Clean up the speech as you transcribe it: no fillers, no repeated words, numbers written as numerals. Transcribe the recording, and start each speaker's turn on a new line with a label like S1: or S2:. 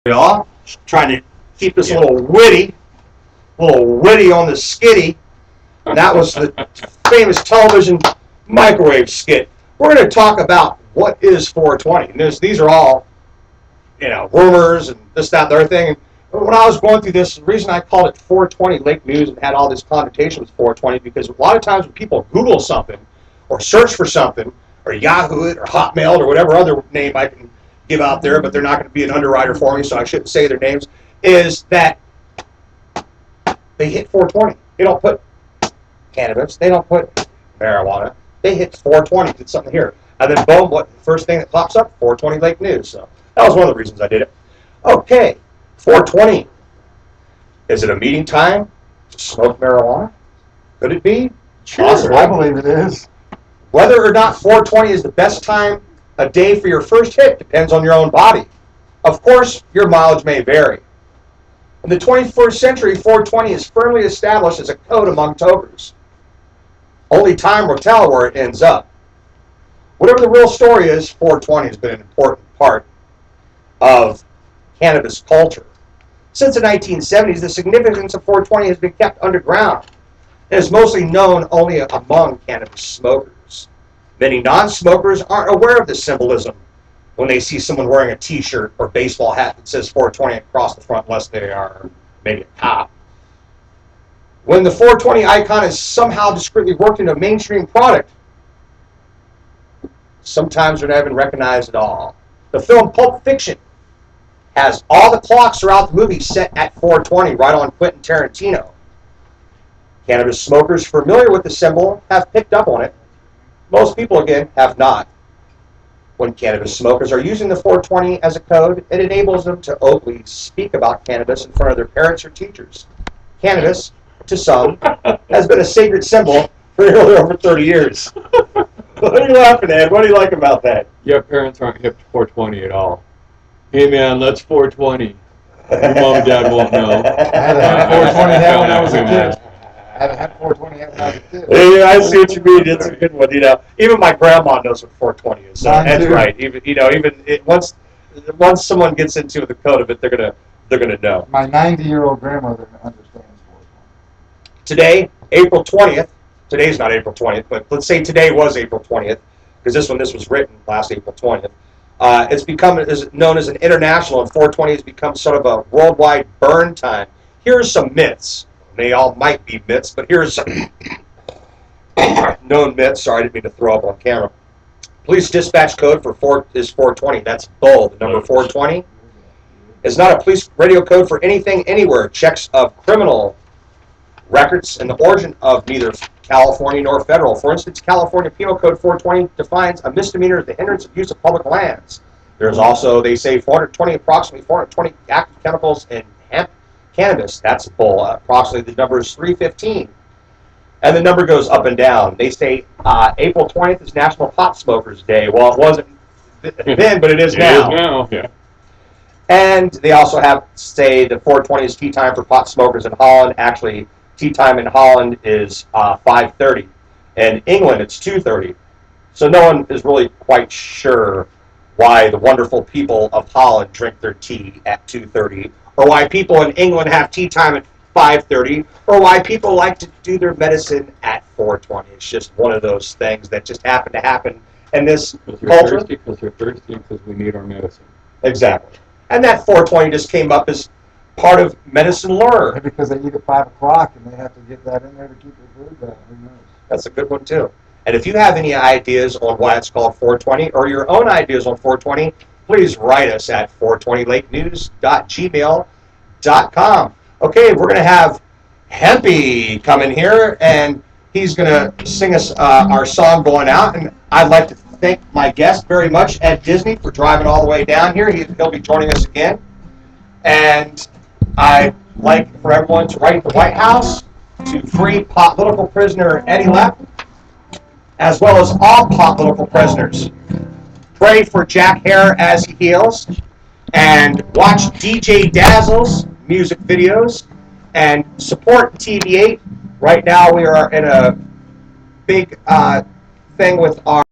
S1: Y'all trying to keep this a little witty on the skitty. And that was the famous television microwave skit. We're going to talk about what is 420. And these are all, rumors and this, that, the other thing. And when I was going through this, the reason I called it 420 Lake News and had all this connotation with 420, because a lot of times when people Google something or search for something or Yahoo it or Hotmail or whatever other name I can give out there, but they're not going to be an underwriter for me, so I shouldn't say their names, is that they hit 420. They don't put cannabis. They don't put marijuana. They hit 420. Did something here. And then boom, what the first thing that pops up? 420 Lake News. So that was one of the reasons I did it. Okay, 420. Is it a meeting time to smoke marijuana? Could it be?
S2: Sure, I believe it is.
S1: Whether or not 420 is the best time a day for your first hit depends on your own body. Of course, your mileage may vary. In the 21st century, 420 is firmly established as a code among tokers. Only time will tell where it ends up. Whatever the real story is, 420 has been an important part of cannabis culture. Since the 1970s, the significance of 420 has been kept underground and is mostly known only among cannabis smokers. Many non-smokers aren't aware of this symbolism when they see someone wearing a t-shirt or baseball hat that says 420 across the front, unless they are maybe a cop. When the 420 icon is somehow discreetly worked into a mainstream product, sometimes they're not even recognized at all. The film Pulp Fiction has all the clocks throughout the movie set at 420, right on Quentin Tarantino. Cannabis smokers familiar with the symbol have picked up on it. Most people, again, have not. When cannabis smokers are using the 420 as a code, it enables them to openly speak about cannabis in front of their parents or teachers. Cannabis, to some, has been a sacred symbol for nearly over 30 years. What are you laughing at? What do you like about that?
S3: Your parents aren't hip to 420 at all. Hey man, let's 420. Your mom and dad won't know.
S2: I had a 420 hat when I was a kid. I had 420 hat when I was a kid.
S1: Yeah, I see what you mean. It's a good one. Even my grandma knows what 420 is. So that's right. Once someone gets into the code of it, they're gonna know.
S2: My 90-year-old grandmother understands 420.
S1: Today, April 20th. Today's not April 20th, but let's say today was April 20th, because this was written last April 20th. Is known as an international, and 420 has become sort of a worldwide burn time. Here's some myths. They all might be myths, but here's some known myths. Sorry, I didn't mean to throw up on camera. Police dispatch code is 420. That's bull. The number 420 is not a police radio code for anything, anywhere. Checks of criminal records and the origin of neither California nor federal. For instance, California Penal Code 420 defines a misdemeanor as the hindrance of use of public lands. There's also, they say, approximately 420 active chemicals in hemp cannabis. That's bull. Approximately the number is 315. And the number goes up and down. They say April 20th is National Pot Smokers Day. Well, it wasn't then, but it is now.
S3: It is now, yeah.
S1: And they also say the 420 is tea time for pot smokers in Holland. Actually, tea time in Holland is 5:30. In England, it's 2:30. So no one is really quite sure why the wonderful people of Holland drink their tea at 2:30, or why people in England have tea time at 5:30, or why people like to do their medicine at 4:20. It's just one of those things that just happen to happen in this culture.
S3: Because they're thirsty, because we need our medicine.
S1: Exactly. And that 420 just came up as part of medicine lore.
S2: Because they eat at 5 o'clock and they have to get that in there to keep their food down. Who knows?
S1: That's a good one, too. And if you have any ideas on why it's called 420 or your own ideas on 420, please write us at 420lakenews.gmail.com. Okay, we're going to have Hempy come in here, and he's going to sing us our song going out. And I'd like to thank my guest very much, Ed Disney, for driving all the way down here. He'll be joining us again. And I'd like for everyone to write the White House to free political prisoner Eddie Lepp, as well as all political prisoners. Pray for Jack Hare as he heals, and watch DJ Dazzle's music videos, and support TV8. Right now we are in a big thing with our